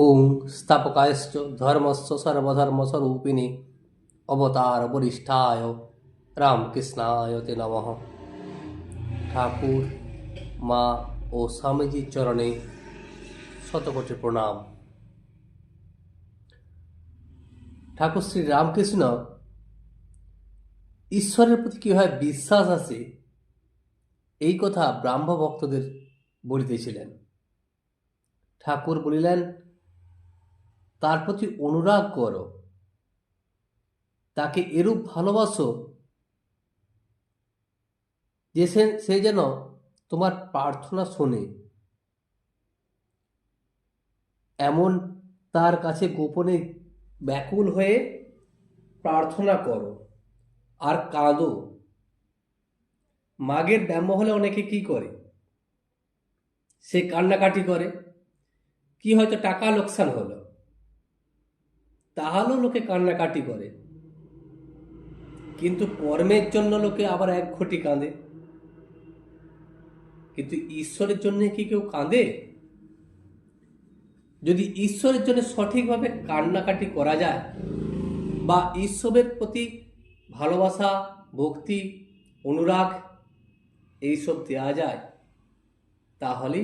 ওং স্থাপকায়শ্চ ধর্মস্য সর্বধর্মস্বরূপিণী অবতার বরিষ্ঠায় রামকৃষ্ণায় তে নমঃ। ঠাকুর, মা ও স্বামীজির চরণে শতকোটি প্রণাম। ঠাকুর শ্রী রামকৃষ্ণ ঈশ্বরের প্রতি কিভাবে বিশ্বাস আছে এই কথা ব্রাহ্ম ভক্তদের বলিতেছিলেন। ঠাকুর বলিলেন, তার প্রতি অনুরাগ করো, তাকে এরূপ ভালোবাসো যে সে যেন তোমার প্রার্থনা শোনে, এমন তার কাছে গোপনে ব্যাকুল হয়ে প্রার্থনা করো আর কাঁদো। মাগের ব্যায়াম হলে অনেকে কি করে, সে কান্নাকাটি করে, কি হয়তো টাকা লোকসান হলো, তাহলেও লোকে কান্নাকাটি করে। কিন্তু কর্মের জন্য লোকে আবার এক ঘটি কাঁদে। কিন্তু ঈশ্বরের জন্য কি কেউ কাঁদে? যদি ঈশ্বরের জন্য সঠিকভাবে কান্নাকাটি করা যায় বা ঈশ্বরের প্রতি ভালোবাসা, ভক্তি, অনুরাগ এইসব দেওয়া যায়, তাহলে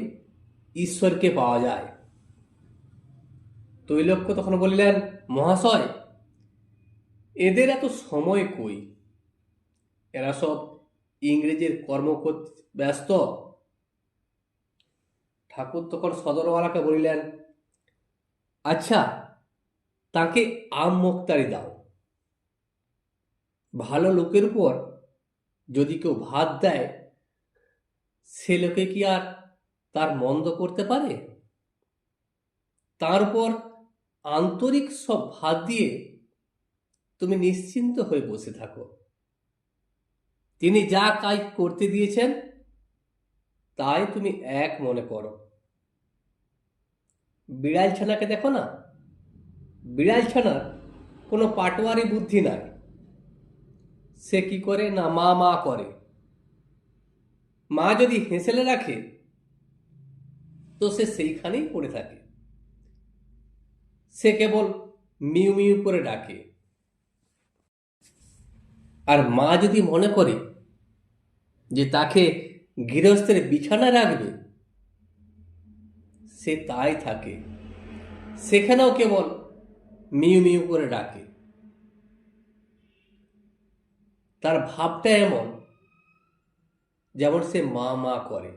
ঈশ্বরকে পাওয়া যায়। তৈলক্য তখন বললেন, মহাশয়, এদের এত সময় কই, এরা সব ইংরেজের কর্ম করতে ব্যস্ত। ঠাকুর তখন সদরওয়ালাকে বলিলেন, আচ্ছা, তাকে আম মোক্তারি দাও। ভালো লোকের উপর যদি কেউ ভাত দেয়, সে লোকে কি আর তার মন্দ করতে পারে? তার উপর আন্তরিক সব ভাত দিয়ে তুমি নিশ্চিন্ত হয়ে বসে থাকো। তিনি যা কাজ করতে দিয়েছেন তাই তুমি এক মনে করো। বিড়াল ছানাকে দেখো না, বিড়াল ছানার কোনো পাটোয়ারি বুদ্ধি নাই। সে কি করে না, মা মা করে। মা যদি হেঁসেলে রাখে তো সে সেইখানেই পড়ে থাকে। সে কেবল মিউ মিউ করে ডাকে। আর মা যদি মনে করে যে তাকে গৃহস্থের বিছানা রাখবে, সে তাই থাকে, সেখানেও কেবল মিউ মিউ করে ডাকে। তার ভাবটা এমন যেমন সে মা মা করে।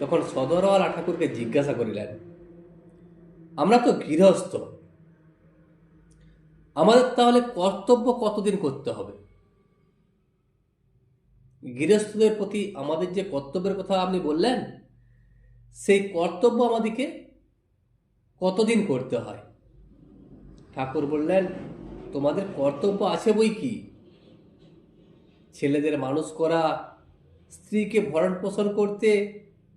তখন সদরওয়ালা ঠাকুরকে জিজ্ঞাসা করিলেন, আমরা তো গৃহস্থ, আমাদের তাহলে কর্তব্য কতদিন করতে হবে? গৃহস্থদের প্রতি আমাদের যে কর্তব্যের কথা আপনি বললেন, সেই কর্তব্য আমাদেরকে কতদিন করতে হয়? ঠাকুর বললেন, তোমাদের কর্তব্য আছে বই কি, ছেলেদের মানুষ করা, স্ত্রীকে ভরণ পোষণ করতে,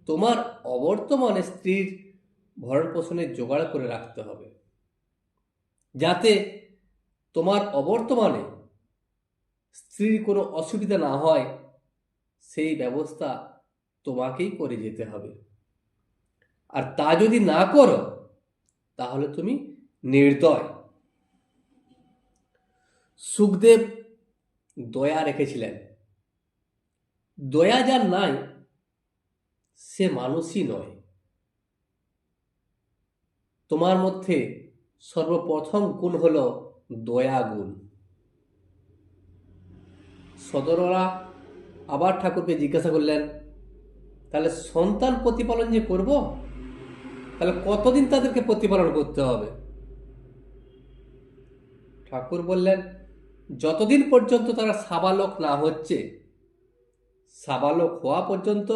তোমার অবর্তমানে স্ত্রীর ভরণ পোষণের জোগাড় করে রাখতে হবে, যাতে তোমার অবর্তমানে স্ত্রীর কোনো অসুবিধা না হয়, সেই ব্যবস্থা তোমাকেই করে যেতে হবে। আর তা যদি না করো তাহলে তুমি নির্দয়। সুখদেব দয়া রেখেছিলেন। দয়া যার নাই সে মানুষই নয়। তোমার মধ্যে সর্বপ্রথম গুণ হলো দয়া গুণ। সদরওয়ালা আবার ঠাকুরকে জিজ্ঞাসা করলেন, তাহলে সন্তান প্রতিপালন যে করব, তাহলে কতদিন তাদেরকে প্রতিপালন করতে হবে? ঠাকুর বললেন, যতদিন পর্যন্ত তারা সাবালক না হচ্ছে, সাবালক হওয়া পর্যন্ত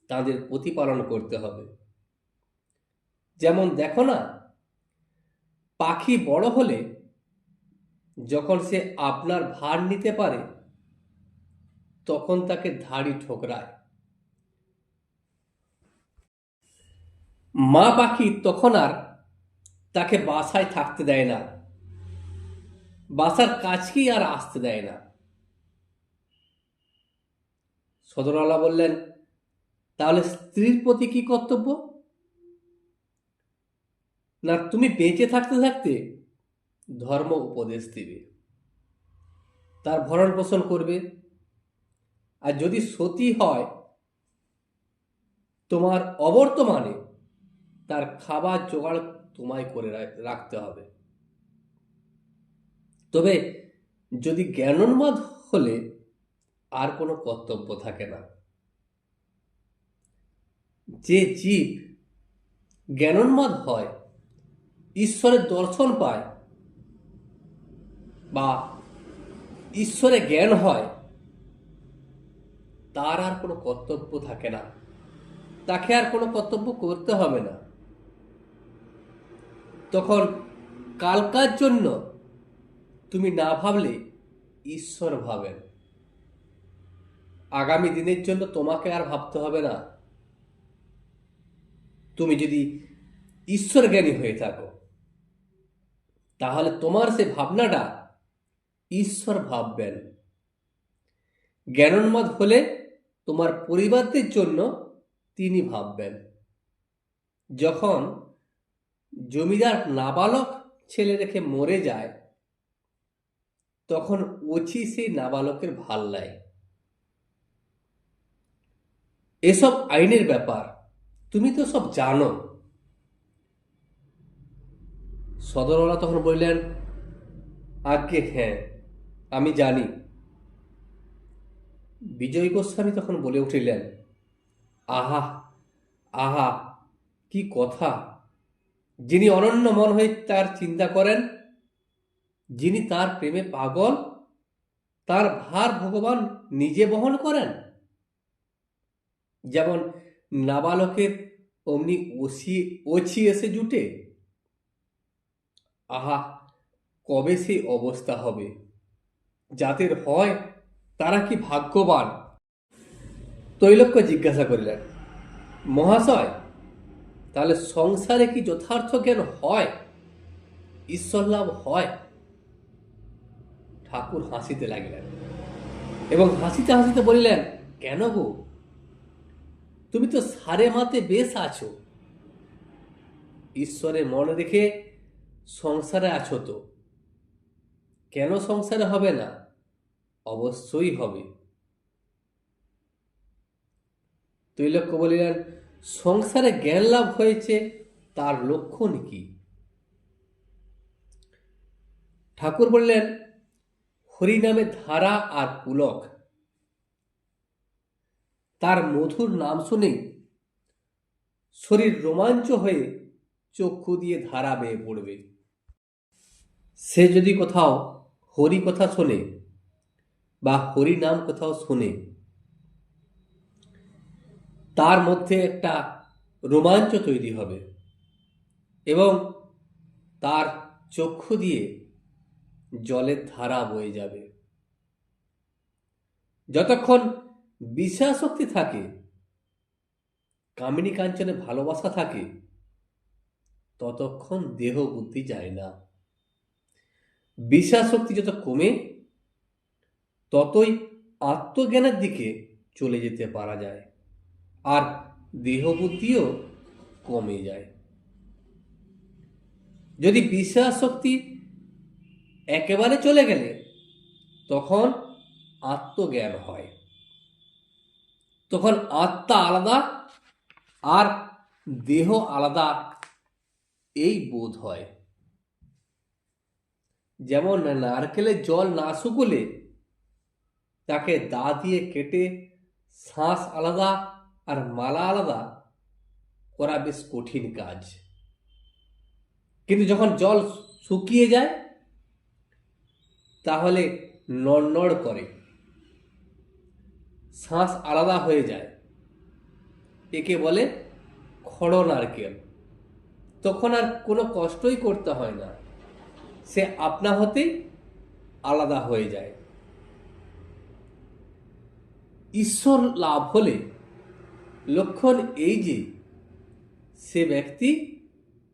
তাদের প্রতিপালন করতে হবে। যেমন দেখো না, পাখি বড় হলে যখন সে আপনার ভার নিতে পারে তখন তাকে ধাড়ি ঠোকরায়। মা পাখি তখন আর তাকে বাসায় থাকতে দেয় না, বাসার কাছকেই আর আসতে দেয় না। সদরওয়ালা বললেন, তাহলে স্ত্রীর প্রতি কি কর্তব্য? না তুমি বেঁচে থাকতে থাকতে ধর্ম উপদেশ দিবে, তার ভরণ পোষণ করবে, আর যদি সতী হয় তোমার অবর্তমানে তার খাবার জোগাড় তোমায় করে রাখতে হবে। তবে যদি জ্ঞানোন্মাদ হলে আর কোনো কর্তব্য থাকে না। যে জীব জ্ঞানোন্মাদ হয়, ঈশ্বরের দর্শন পায় বা ঈশ্বরে জ্ঞান হয়, তার আর কোনো কর্তব্য থাকে না, তাকে আর কোনো কর্তব্য করতে হবে না। তখন কালকার জন্য তুমি না ভাবলে ঈশ্বর ভাবেন, আগামী দিনের জন্য তোমাকে আর ভাবতে হবে না। তুমি যদি ঈশ্বর জ্ঞানী হয়ে থাকো তাহলে তোমার সে ভাবনাটা ঈশ্বর ভাববেন। জ্ঞানোন্মাদ হলে তোমার পরিবারদের জন্য তিনি ভাববেন। যখন জমিদার নাবালক ছেলে রেখে মরে যায়, তখন ওছি সেই নাবালকের ভাল নেয়। এসব আইনের ব্যাপার তুমি তো সব জানো। সদরওয়ালা তখন বললেন, আজ্ঞে হ্যাঁ, আমি জানি। বিজয় গোস্বামী তখন বলে উঠিলেন, আহা আহা, কি কথা! যিনি অনন্য মন হয়ে তার চিন্তা করেন, যিনি তার প্রেমে পাগল, তার ভার ভগবান নিজে বহন করেন। যেমন নাবালকের অমনি ওছি এসে জুটে। আহা, কবে সেই অবস্থা হবে! যাদের হয় তারা কি ভাগ্যবান! তৈলক্য জিজ্ঞাসা করিলেন, মহাশয়, তাহলে সংসারে কি যথার্থ জ্ঞান হয়, ঈশ্বর লাভ হয়? ঠাকুর হাসিতে লাগিলেন এবং হাসিতে হাসিতে বলিলেন, কেন গো, তুমি তো সারে মাতে বেশ আছো। ঈশ্বরে মনে রেখে সংসারে আছো তো, কেন সংসারে হবে না? অবশ্যই হবে। তৈলক্য বলিলেন, সংসারে জ্ঞান লাভ হয়েছে, তার লক্ষণ কি? ঠাকুর বললেন, হরিনামে ধারা আর পুলক। তার মধুর নাম শুনে শরীর রোমাঞ্চ হয়ে চক্ষু দিয়ে ধারা বেয়ে পড়বে। সে যদি কোথাও হরি কথা শোনে বা হরি নাম কোথাও শোনে, তার মধ্যে একটা রোমাঞ্চ তৈরি হবে এবং তার চক্ষু দিয়ে জলের ধারা বয়ে যাবে। যতক্ষণ বিষয়াসক্তি থাকে, কামিনী কাঞ্চনে ভালোবাসা থাকে, ততক্ষণ দেহ বুদ্ধি যায় না। বিষয়াসক্তি যত কমে, ততই আত্মজ্ঞানের দিকে চলে যেতে পারা যায়, আর দেহ বুদ্ধিও কমে যায়। যদি বিষয়াসক্তি একেবারে চলে গেলে তখন আত্মজ্ঞান হয়, তখন আত্মা আলাদা আর দেহ আলাদা এই বোধ হয়। যেমন নারকেলের জল না শুকলে তাকে দা দিয়ে কেটে শ্বাস আলাদা আর মালা আলাদা করা বেশ কঠিন কাজ, কিন্তু যখন জল শুকিয়ে যায় তাহলে নড়নড় করে, শ্বাস আলাদা হয়ে যায়। একে বলে খড় নারকেল। তখন আর কোনো কষ্টই করতে হয় না, সে আপনা হতেই আলাদা হয়ে যায়। ঈশ্বর লাভ হলে লক্ষণ এই যে সে ব্যক্তি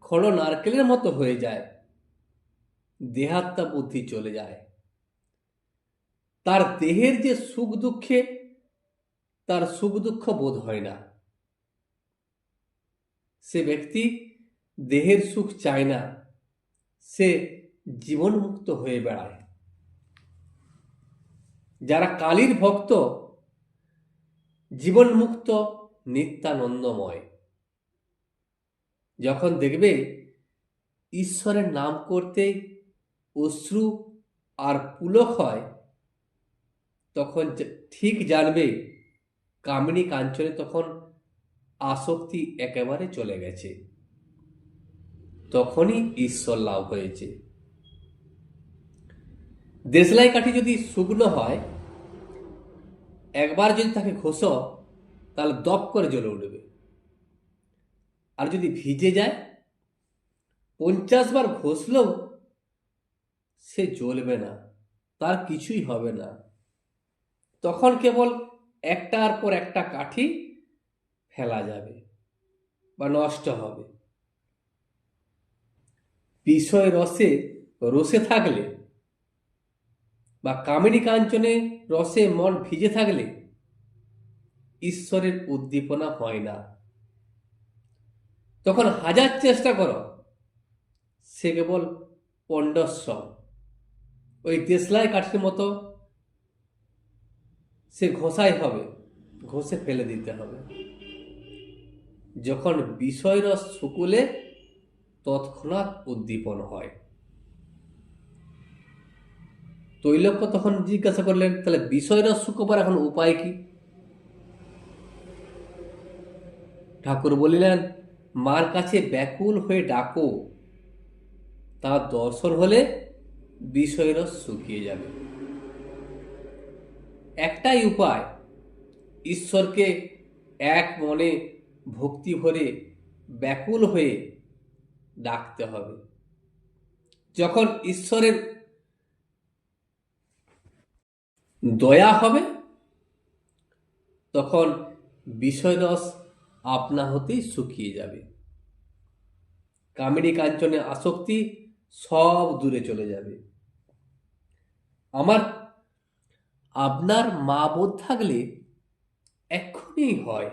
খড় নারকেলের মতো হয়ে যায়, দেহাত্মা বুদ্ধি চলে যায়। তার দেহের যে সুখ দুঃখে তার সুখ দুঃখ বোধ হয় না, সে ব্যক্তি দেহের সুখ চায় না, সে জীবনমুক্ত হয়ে বেড়ায়। যারা কালীর ভক্ত, জীবনমুক্ত, নিত্যানন্দময়। যখন দেখবে ঈশ্বরের নাম করতে অশ্রু আর পুলক হয়, তখন ঠিক জানবে কামিনী কাঞ্চনে তখন আসক্তি একেবারে চলে গেছে, তখনই ঈশ্বর লাভ হয়েছে। দেশলাই কাঠি যদি শুকনো হয়, একবার যদি তাকে ঘষো তাহলে দপ করে জ্বলে উঠবে। আর যদি ভিজে যায়, 50 বার ঘষলেও সে জ্বলবে না, তার কিছুই হবে না। তখন কেবল একটার পর একটা কাঠি ফেলা যাবে বা নষ্ট হবে। বিষয় রসে রসে থাকলে বা কামিনী কাঞ্চনে রসে মন ভিজে থাকলে ঈশ্বরের উদ্দীপনা হয় না। তখন হাজার চেষ্টা করো, সে কেবল পণ্ডশ্রম, ওই দেশলাই কাঠির মতো সে ঘষাই হবে, ঘষে ফেলে দিতে হবে। যখন বিষয়রস শুকুলে তৎক্ষণাৎ উদ্দীপন হয়। তৈলক্য তখন জিজ্ঞাসা করলেন, তাহলে বিষয়রস শুকোবার এখন উপায় কি? ঠাকুর বলিলেন, মার কাছে ব্যাকুল হয়ে ডাকো, তার দর্শন হলে বিষয়রস শুকিয়ে যাবে। একটাই উপায়, ঈশ্বরকে এক মনে ভক্তি ভরে ব্যাকুল হয়ে ডাকতে হবে। যখন ঈশ্বরের দয়া হবে, তখন বিষয়রস আপনা হতেই শুকিয়ে যাবে। কামিনী কাঞ্চনে আসক্তি সব দূরে চলে যাবে। আপনার মা বোধ থাকলে এক্ষুনি হয়।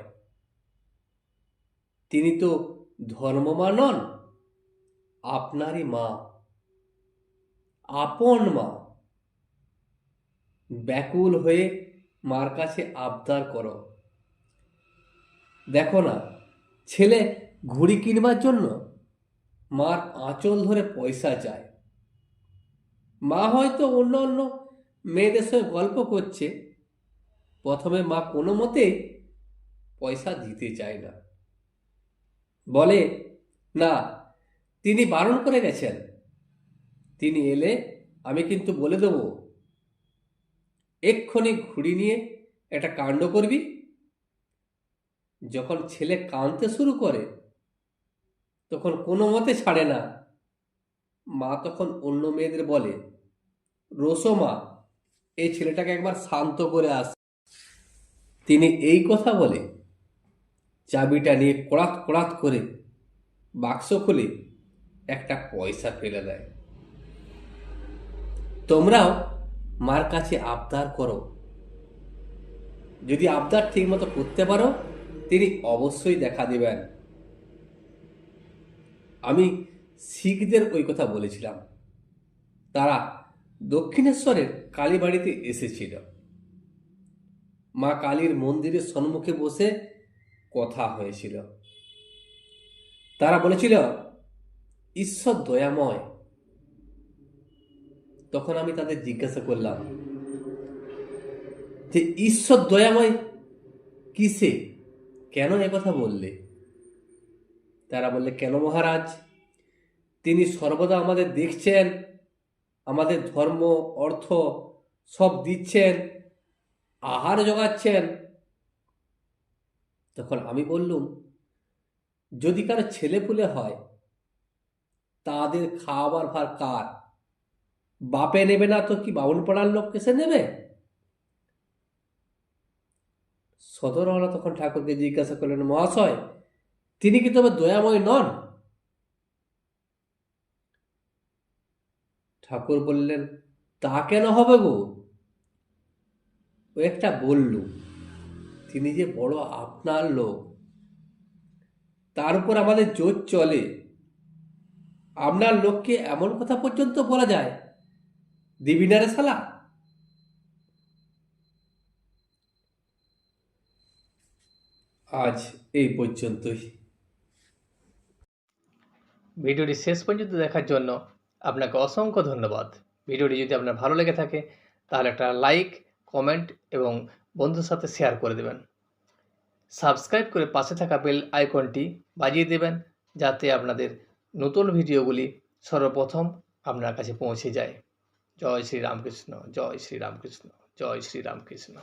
তিনি তো ধর্মমা নন, আপনারই মা, আপন মা। ব্যাকুল হয়ে মার কাছে আবদার করো। দেখো না, ছেলে ঘুড়ি কিনবার জন্য মার আঁচল ধরে পয়সা চায়। মা হয়তো অন্য অন্য মেয়েদের সঙ্গে গল্প করছে, প্রথমে মা কোনো মতেই পয়সা দিতে চায় না, বলে না, তিনি বারণ করে গেছেন, তিনি এলে আমি কিন্তু বলে দেব, এক্ষুনি ঘুড়ি নিয়ে একটা কাণ্ড করবি। যখন ছেলে কাঁদতে শুরু করে, তখন কোনো মতে ছাড়ে না। মা তখন অন্য মেয়েদের বলে, রোসো মা, এই ছেলেটাকে একবার শান্ত করে আস। তিনি এই কথা বলে চাবিটা নিয়ে কড়াত কড়াত করে বাক্স খুলে একটা পয়সা ফেলে দেয়। তোমরাও মার কাছে আবদার করো, যদি আবদার ঠিক মতো করতে পারো, তিনি অবশ্যই দেখা দেবেন। আমি শিখদের ওই কথা বলেছিলাম, তারা দক্ষিণেশ্বরের কালীবাড়িতে এসেছিল। মা কালীর মন্দিরের সম্মুখে বসে কথা হয়েছিল। তারা বলেছিল, ঈশ্বর দয়াময়। তখন আমি তাদের জিজ্ঞাসা করলাম যে ঈশ্বর দয়াময় কিসে, কেন একথা বললে? তারা বললে, কেন মহারাজ, তিনি সর্বদা আমাদের দেখছেন, আমাদের ধর্ম অর্থ সব দিচ্ছেন, আহার জোগাচ্ছেন। তখন আমি বললুম, যদি কারো ছেলেপুলে হয়, তাদের খাওয়াবার ভার কার? বাপে নেবে না তো কি বাউন পাড়ার লোক এসে নেবে? সদরওয়ালা তখন ঠাকুরকে জিজ্ঞাসা করলেন, মহাশয়, তিনি কি তবে দয়াময় নন? ঠাকুর বললেন, তা কেন হবে গো? ও একটা বলল, তিনি যে বড় আপনার লোক, তার উপর আমাদের জোর চলে, আপনার লোককে এমন কথা পর্যন্ত বলা যায়, দিবি না রে শালা। আজ এই পর্যন্তই। ভিডিওটি শেষ পর্যন্ত দেখার জন্য আপনাকে অসংখ্য ধন্যবাদ। ভিডিওটি যদি আপনার ভালো লেগে থাকে তাহলে একটা লাইক, কমেন্ট এবং বন্ধুর সাথে শেয়ার করে দেবেন। সাবস্ক্রাইব করে পাশে থাকা বেল আইকনটি বাজিয়ে দেবেন, যাতে আপনাদের নতুন ভিডিওগুলি সর্বপ্রথম আপনার কাছে পৌঁছে যায়। জয় শ্রী রামকৃষ্ণ, জয় শ্রী রামকৃষ্ণ, জয় শ্রী রামকৃষ্ণ।